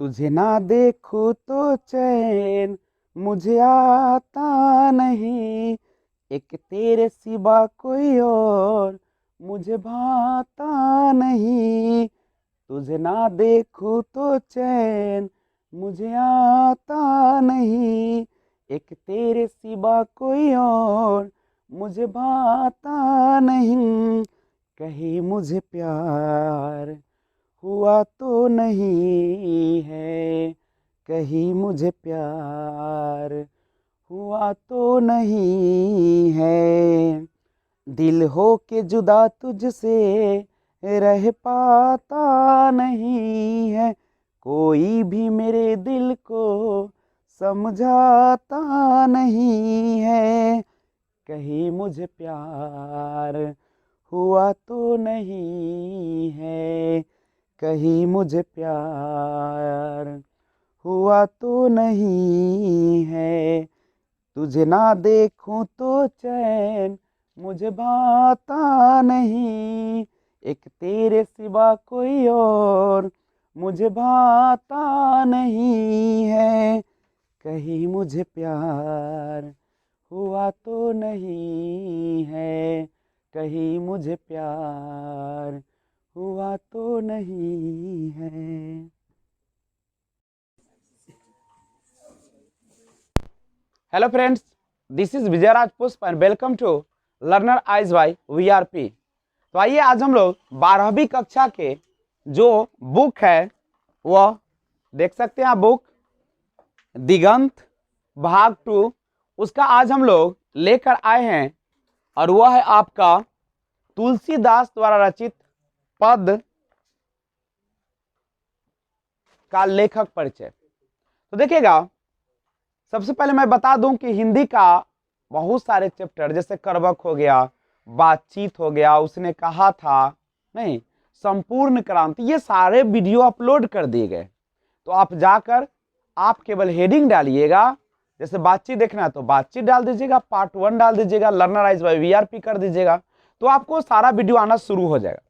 तुझे ना देखूं तो चैन मुझे आता नहीं, एक तेरे सिवा कोई और मुझे भाता नहीं। तुझे ना देखूं तो चैन मुझे आता नहीं, एक तेरे सिवा कोई और मुझे भाता नहीं। कहीं मुझे प्यार हुआ तो नहीं है, कहीं मुझे प्यार हुआ तो नहीं है। दिल हो के जुदा तुझसे रह पाता नहीं है, कोई भी मेरे दिल को समझाता नहीं है। कहीं मुझे प्यार हुआ तो नहीं है, कहीं मुझे प्यार हुआ तो नहीं है। तुझे ना देखूं तो चैन मुझे भाता नहीं, एक तेरे सिवा कोई और मुझे भाता नहीं है। कहीं मुझे प्यार हुआ तो नहीं है, कहीं मुझे प्यार हुआ तो नहीं है। Hello friends, this is Vijay Raj Pushp and welcome to Learner Eyes by VRP. तो आइए आज हम लोग 12वीं कक्षा के जो बुक है वह देख सकते हैं आप, बुक दिगंत भाग 2 उसका आज हम लोग लेकर आए हैं और वह है आपका तुलसीदास द्वारा रचित पद का लेखक परिचय। तो देखिएगा, सबसे पहले मैं बता दूं कि हिंदी का बहुत सारे चैप्टर जैसे करवक हो गया, बातचीत हो गया, उसने कहा था, नहीं, संपूर्ण क्रांति, ये सारे वीडियो अपलोड कर दिए गए। तो आप जाकर आप केवल हेडिंग डालिएगा, जैसे बातचीत देखना है तो बातचीत डाल दीजिएगा, पार्ट 1 डाल दीजिएगा, लर्नराइज बाय वीआरपी कर दीजिएगा, तो आपको सारा वीडियो आना शुरू हो जाएगा।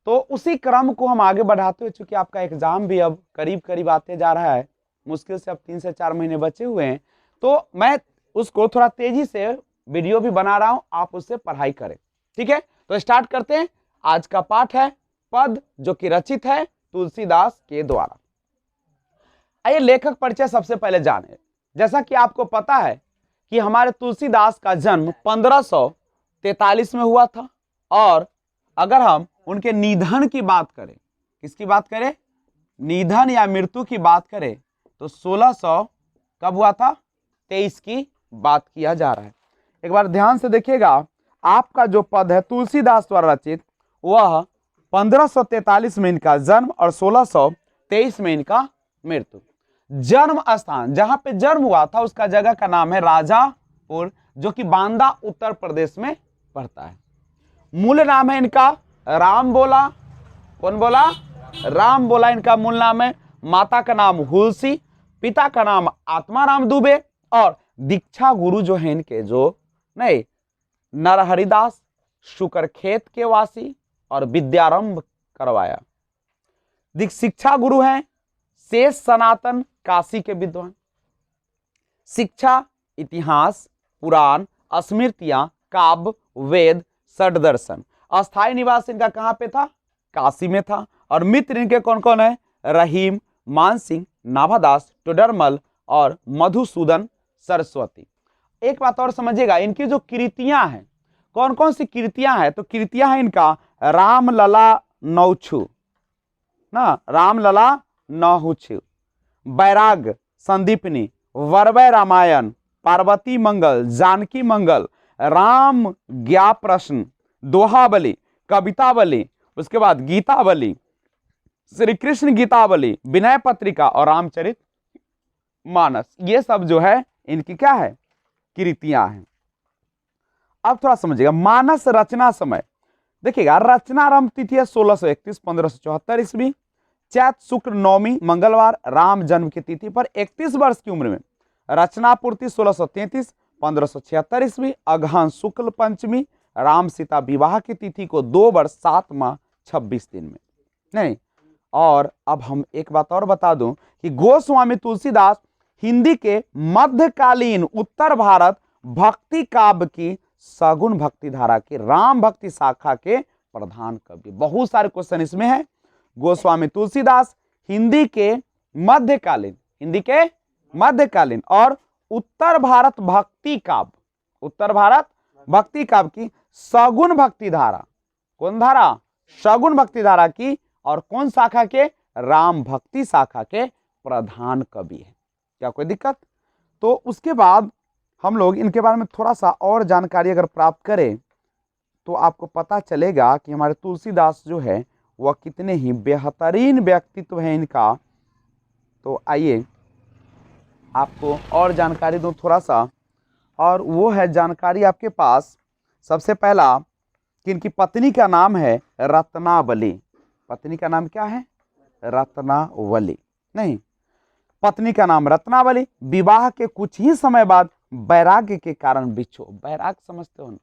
तो उसी क्रम को हम आगे बढ़ाते हुए, चूंकि आपका एग्जाम भी अब करीब करीब आते जा रहा है, मुश्किल से अब 3 से 4 महीने बचे हुए हैं, तो मैं उसको थोड़ा तेजी से वीडियो भी बना रहा हूं, आप उससे पढ़ाई करें। ठीक है, तो स्टार्ट करते हैं। आज का पाठ है पद, जो कि रचित है तुलसीदास के द्वारा। आइए लेखक परिचय सबसे पहले जाने। जैसा कि आपको पता है कि हमारे तुलसीदास का जन्म 1543 में हुआ था, और अगर हम उनके निधन की बात करें, किसकी बात करें, निधन या मृत्यु की बात करें, तो 1600 कब हुआ था, 23 की बात किया जा रहा है। एक बार ध्यान से देखिएगा, आपका जो पद है तुलसीदास द्वारा रचित, वह 1543 में इनका जन्म और 1623 में इनका मृत्यु। जन्म स्थान जहां पे जन्म हुआ था उसका जगह का नाम है राजापुर, जो कि बांदा उत्तर प्रदेश में पड़ता है। मूल नाम है इनका राम बोला। कौन बोला, राम बोला इनका मूल नाम है। माता का नाम हुलसी, पिता का नाम आत्माराम दुबे, और दीक्षा गुरु जो है इनके, जो नहीं, नरहरिदास शुकरखेत के वासी और विद्यारंभ करवाया। शिक्षा गुरु हैं शेष सनातन काशी के विद्वान। शिक्षा इतिहास, पुराण, स्मृतियां, काव्य, वेद, षड्दर्शन। अस्थायी निवास इनका कहां पे था, काशी में था। और मित्र इनके कौन कौन है, रहीम, मानसिंह, नाभादास, टोडरमल और मधुसूदन सरस्वती। एक बात और समझिएगा, इनकी जो कृतियां हैं, कौन कौन सी कृतियां हैं, तो कृतियां हैं इनका रामलला नौछु ना, रामलला नहुछु, बैराग संदीपनी, वरवय रामायण, पार्वती मंगल, जानकी मंगल, राम ज्ञा प्रश्न, दोहावली, कवितावली, उसके बाद गीतावली, श्री कृष्ण गीतावली, विनय पत्रिका और रामचरित मानस। ये सब जो है इनकी क्या है, कृतियां हैं। अब थोड़ा समझिएगा, मानस रचना समय देखिएगा, रचनारंभ तिथि है 1631 1574 ईस्वी, चैत शुक्र नवमी मंगलवार, राम जन्म की तिथि पर 31 वर्ष की उम्र में। रचना पूर्ति 1633 1576 ईस्वी, अगहन शुक्ल पंचमी, राम सीता विवाह की तिथि को 2 वर्ष 7 माह 26 दिन में। नहीं, और अब हम एक बात और बता दूं कि गोस्वामी तुलसीदास हिंदी के मध्यकालीन उत्तर भारत भक्ति काव्य की सगुण भक्ति धारा की राम भक्ति शाखा के प्रधान कवि। बहुत सारे क्वेश्चन इसमें है। गोस्वामी तुलसीदास हिंदी के मध्यकालीन और उत्तर भारत भक्ति काव्य की सगुण भक्ति धारा, कौन धारा? सगुण भक्ति धारा की, और कौन शाखा के? राम भक्ति शाखा के प्रधान कवि है। क्या कोई दिक्कत? तो उसके बाद हम लोग इनके बारे में थोड़ा सा और जानकारी अगर प्राप्त करें तो आपको पता चलेगा कि हमारे तुलसीदास जो है वह कितने ही बेहतरीन व्यक्तित्व है इनका। तो आइए आपको और जानकारी दूं थोड़ा सा, और वो है जानकारी आपके पास। सबसे पहला कि इनकी पत्नी का नाम है रत्नावली। पत्नी का नाम क्या है? रत्नावली। नहीं, पत्नी का नाम रत्नावली। विवाह के कुछ ही समय बाद वैराग्य के कारण बिछो। वैराग्य समझते हो ना?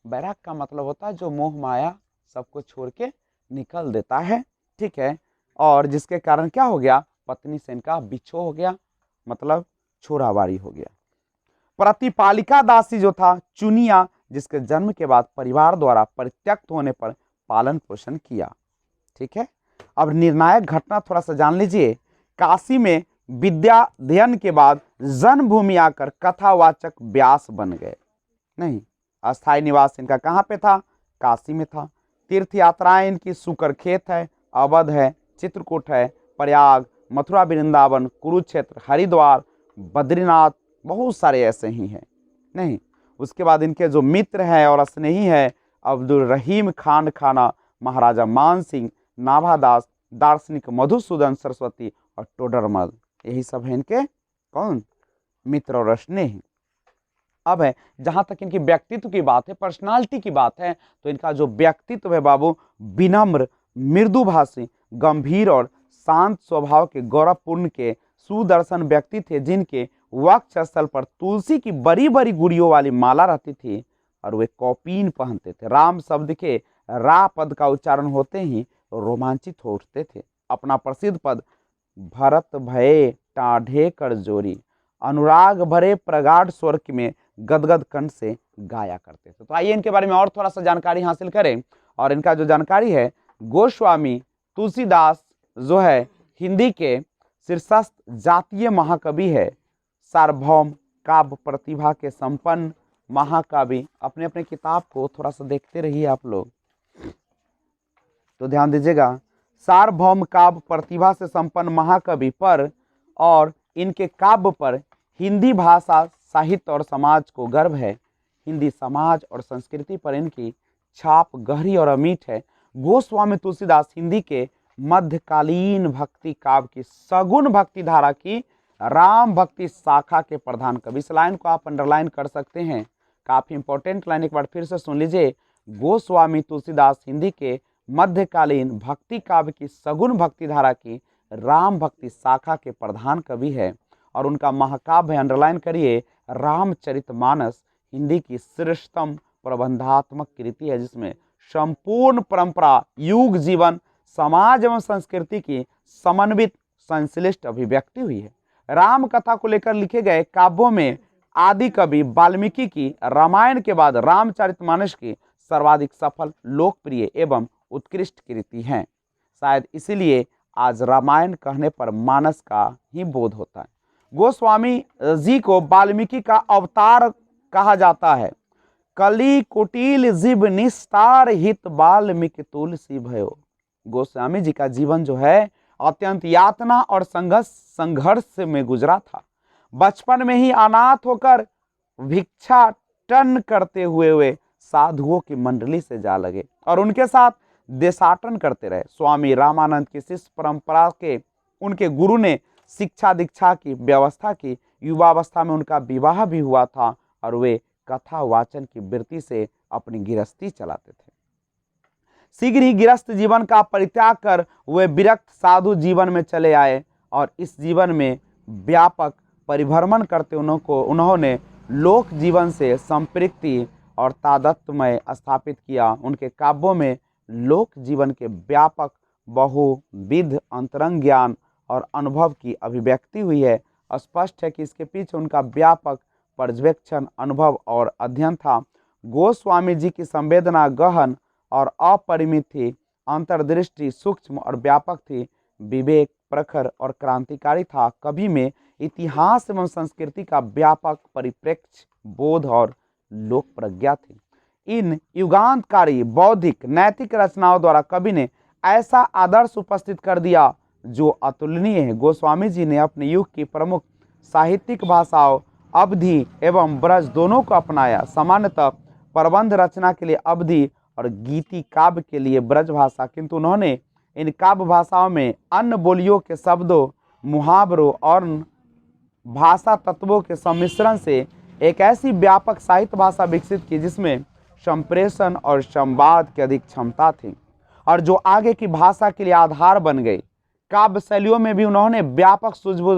वैराग्य का मतलब होता है जो मोह माया सबको छोड़ के निकल देता है, ठीक है। और जिसके कारण क्या हो गया? पत्नी से इनका बिछो हो गया, मतलब छोरावारी हो गया। प्रतिपालिका दासी जो था चुनिया, जिसके जन्म के बाद परिवार द्वारा परित्यक्त होने पर पालन पोषण किया, ठीक है। अब निर्णायक घटना थोड़ा सा जान लीजिए। काशी में विद्या अध्ययन के बाद जन्मभूमि आकर कथावाचक व्यास बन गए। नहीं, अस्थायी निवास इनका कहाँ पे था? काशी में था। तीर्थ यात्राएं इनकी सुकरखेत है, अवध है, चित्रकूट है, प्रयाग, मथुरा, वृंदावन, कुरुक्षेत्र, हरिद्वार, बद्रीनाथ, बहुत सारे ऐसे ही हैं। नहीं, उसके बाद इनके जो मित्र हैं और स्नेही हैं, अब्दुल रहीम खान खाना, महाराजा मान सिंह, नाभादास, दार्शनिक मधुसूदन सरस्वती और टोडरमल, यही सब हैं इनके कौन? मित्र और स्नेही। अब है जहां तक इनकी व्यक्तित्व की बात है, पर्सनालिटी की बात है, तो इनका जो व्यक्तित्व है बाबू, विनम्र, मृदुभाषी, गंभीर और शांत स्वभाव के गौरवपूर्ण के सुदर्शन व्यक्ति थे, जिनके वक्ष स्थल पर तुलसी की बड़ी बड़ी गुड़ियों वाली माला रहती थी और वे कौपीन पहनते थे। राम शब्द के रा पद का उच्चारण होते ही रोमांचित हो उठते थे। अपना प्रसिद्ध पद भरत भये टाढ़े कर जोरी, अनुराग भरे प्रगाढ़ स्वर में गदगद कंठ से गाया करते थे। तो आइए इनके बारे में और थोड़ा सा जानकारी हासिल करें। और इनका जो जानकारी है, गोस्वामी तुलसीदास जो है हिंदी के शीर्षस्थ जातीय महाकवि है, सार्वभौम काव्य प्रतिभा के संपन्न महाकवि। अपने अपने किताब को थोड़ा सा देखते रहिए आप लोग, तो ध्यान दीजिएगा। सार्वभौम काव्य प्रतिभा से संपन्न महाकवि पर और इनके काव्य पर हिंदी भाषा, साहित्य और समाज को गर्व है। हिंदी समाज और संस्कृति पर इनकी छाप गहरी और अमिट है। गोस्वामी तुलसीदास हिंदी के मध्यकालीन भक्ति काव्य की सगुण भक्ति धारा की राम भक्ति शाखा के प्रधान कवि। इस लाइन को आप अंडरलाइन कर सकते हैं, काफी इंपॉर्टेंट लाइन, एक बार फिर से सुन लीजिए। गोस्वामी तुलसीदास हिंदी के मध्यकालीन भक्ति काव्य की सगुण भक्ति धारा की राम भक्ति शाखा के प्रधान कवि है। और उनका महाकाव्य अंडरलाइन करिए, रामचरितमानस हिंदी की श्रेष्ठतम प्रबंधात्मक कृति है, जिसमें संपूर्ण परंपरा, युग, जीवन, समाज एवं संस्कृति की समन्वित संश्लिष्ट अभिव्यक्ति हुई है। राम कथा को लेकर लिखे गए काव्यों में आदि कवि वाल्मीकि की रामायण के बाद रामचरितमानस की सर्वाधिक सफल, लोकप्रिय एवं उत्कृष्ट कृति है। शायद इसीलिए आज रामायण कहने पर मानस का ही बोध होता है। गोस्वामी जी को वाल्मीकि का अवतार कहा जाता है। कली कुटिल जीव निस्तार हित वाल्मीकि तुलसी भयो। गोस्वामी जी का जीवन जो है अत्यंत यातना और संघर्ष में गुजरा था। बचपन में ही अनाथ होकर भिक्षाटन करते हुए वे साधुओं की मंडली से जा लगे और उनके साथ देशाटन करते रहे। स्वामी रामानंद की शिष्य परंपरा के उनके गुरु ने शिक्षा दीक्षा की व्यवस्था की। युवावस्था में उनका विवाह भी हुआ था और वे कथा वाचन की वृत्ति से अपनी गृहस्थी चलाते थे। शीघ्र ही गृहस्थ जीवन का परित्याग कर वे विरक्त साधु जीवन में चले आए और इस जीवन में व्यापक परिभ्रमण करते उन्होंने लोक जीवन से संपृक्ति और तादात्म्य स्थापित किया। उनके काव्यों में लोक जीवन के व्यापक बहुविध अंतरंग ज्ञान और अनुभव की अभिव्यक्ति हुई है। स्पष्ट है कि इसके पीछे उनका व्यापक पर्यवेक्षण, अनुभव और अध्ययन था। गोस्वामी जी की संवेदना गहन और अपरिमित थी, अंतर्दृष्टि सूक्ष्म और व्यापक थी, विवेक प्रखर और क्रांतिकारी था। कवि में इतिहास एवं संस्कृति का व्यापक परिप्रेक्ष्य, बोध और लोक प्रज्ञा थी। इन युगांतकारी बौद्धिक नैतिक रचनाओं द्वारा कवि ने ऐसा आदर्श उपस्थित कर दिया जो अतुलनीय है। गोस्वामी जी ने अपने युग की प्रमुख साहित्यिक भाषाओं अवधी एवं ब्रज दोनों को अपनाया। सामान्यतः प्रबंध रचना के लिए अवधी और गीति काव्य के लिए ब्रज भाषा, किंतु उन्होंने इन काव्य भाषाओं में अन्य बोलियों के शब्दों, मुहावरों और भाषा तत्वों के सम्मिश्रण से एक ऐसी व्यापक साहित्य भाषा विकसित की जिसमें संप्रेषण और संवाद की अधिक क्षमता थी और जो आगे की भाषा के लिए आधार बन गई। काव्य शैलियों में भी उन्होंने व्यापक सूझबूझ,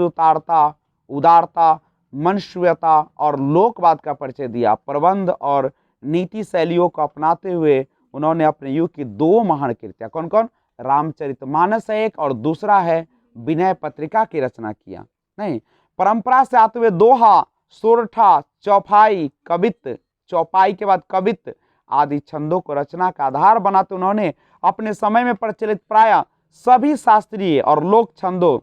उदारता, मनुष्यता और लोकवाद का परिचय दिया। प्रबंध और नीति शैलियों को अपनाते हुए उन्होंने अपने युग की दो महान कृतियां, कौन कौन, रामचरितमानस है एक और दूसरा है विनय पत्रिका की रचना किया। नहीं, परंपरा से आते हुए दोहा, सोरठा, चौपाई, कवित्त, चौपाई के बाद कवित्त आदि छंदों को रचना का आधार बनाते उन्होंने अपने समय में प्रचलित प्राय सभी शास्त्रीय और लोक छंदों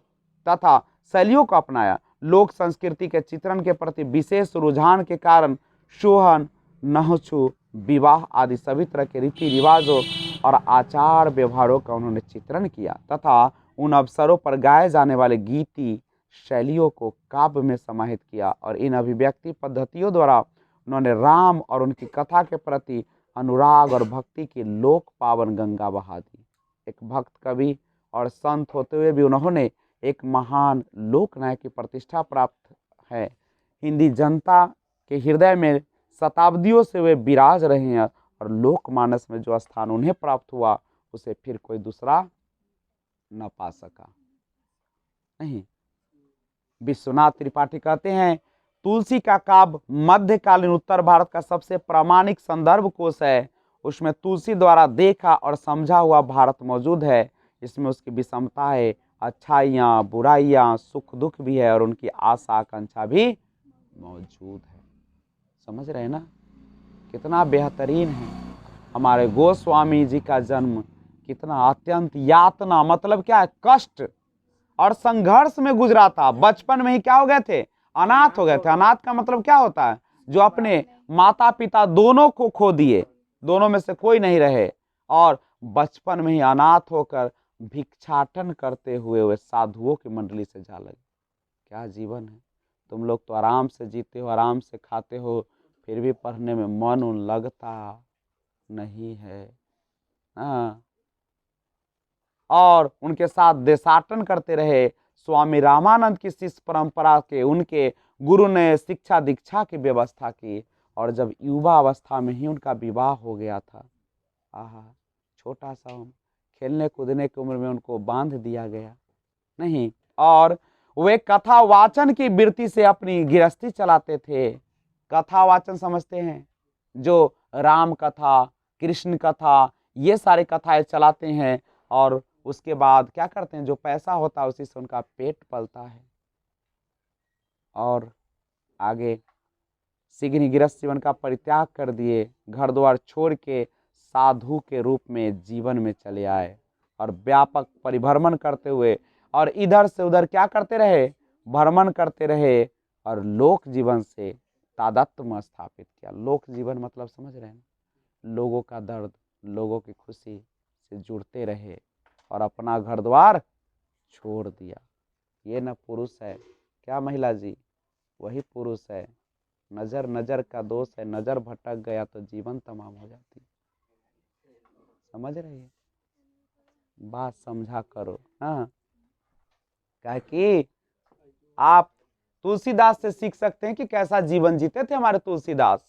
तथा शैलियों को अपनाया। लोक संस्कृति के चित्रण के प्रति विशेष रुझान के कारण सोहन, नहछु, विवाह आदि सभी तरह के रीति रिवाजों और आचार व्यवहारों का उन्होंने चित्रण किया तथा उन अवसरों पर गाए जाने वाले गीति शैलियों को काव्य में समाहित किया और इन अभिव्यक्ति पद्धतियों द्वारा उन्होंने राम और उनकी कथा के प्रति अनुराग और भक्ति की लोक पावन गंगा बहा दी। एक भक्त कवि और संत होते हुए भी उन्होंने एक महान लोक नायक की प्रतिष्ठा प्राप्त है। हिंदी जनता के हृदय में शताब्दियों से वे विराज रहे हैं और लोकमानस में जो स्थान उन्हें प्राप्त हुआ उसे फिर कोई दूसरा न पा सका। नहीं, विश्वनाथ त्रिपाठी कहते हैं, तुलसी का काव्य मध्यकालीन उत्तर भारत का सबसे प्रामाणिक संदर्भ कोश है। उसमें तुलसी द्वारा देखा और समझा हुआ भारत मौजूद है। इसमें उसकी विषमता है, अच्छाइयाँ, बुराइयाँ, सुख दुख भी है और उनकी आशा आकांक्षा भी मौजूद है। समझ रहे हैं ना, कितना बेहतरीन है। हमारे गोस्वामी जी का जन्म कितना अत्यंत यातना, मतलब क्या है, कष्ट और संघर्ष में गुजरा था। बचपन में ही क्या हो गए थे, अनाथ हो गए थे। अनाथ का मतलब क्या होता है, जो अपने माता पिता दोनों को खो दिए, दोनों में से कोई नहीं रहे और बचपन में ही अनाथ होकर भिक्षाटन करते हुए वे साधुओं की मंडली से जा लगे। क्या जीवन है। तुम लोग तो आराम से जीते हो, आराम से खाते हो, फिर भी पढ़ने में मन लगता नहीं है। हाँ, और उनके साथ देशाटन करते रहे। स्वामी रामानंद की शिष्य परंपरा के उनके गुरु ने शिक्षा दीक्षा की व्यवस्था की और जब युवा अवस्था में ही उनका विवाह हो गया था, आहा, छोटा सा खेलने कूदने की उम्र में उनको बांध दिया गया। नहीं, और वे कथा वाचन की वृत्ति से अपनी गृहस्थी चलाते थे। कथा वाचन समझते हैं, जो राम कथा, कृष्ण कथा, ये सारी कथाएं चलाते हैं और उसके बाद क्या करते हैं, जो पैसा होता है उसी से उनका पेट पलता है और आगे शीघ्र गृहस्थ जीवन का परित्याग कर दिए, घर द्वार छोड़ के साधु के रूप में जीवन में चले आए और व्यापक परिभ्रमण करते हुए और इधर से उधर क्या करते रहे, भ्रमण करते रहे और लोक जीवन से तादात्म्य स्थापित किया। लोक जीवन मतलब समझ रहे हैं, लोगों का दर्द, लोगों की खुशी से जुड़ते रहे और अपना घर द्वार छोड़ दिया। ये न पुरुष है क्या महिला जी, वही पुरुष है। नजर नजर का दोष है, नजर भटक गया तो जीवन तमाम हो जाती। समझ रही है, बात समझा करो। हाँ, क्या कि आप तुलसीदास से सीख सकते हैं कि कैसा जीवन जीते थे हमारे तुलसीदास।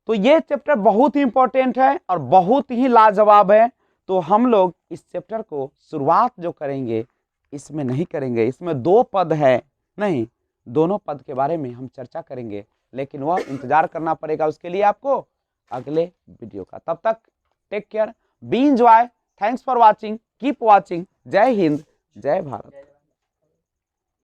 तो ये चैप्टर बहुत ही इंपॉर्टेंट है और बहुत ही लाजवाब है। तो हम लोग इस चैप्टर को शुरुआत जो करेंगे इसमें नहीं करेंगे, इसमें 2 पद है, नहीं, दोनों पद के बारे में हम चर्चा करेंगे, लेकिन वह इंतजार करना पड़ेगा उसके लिए आपको अगले वीडियो का। तब तक take care, be enjoy, thanks for watching, keep watching. जय हिंद, जय भारत।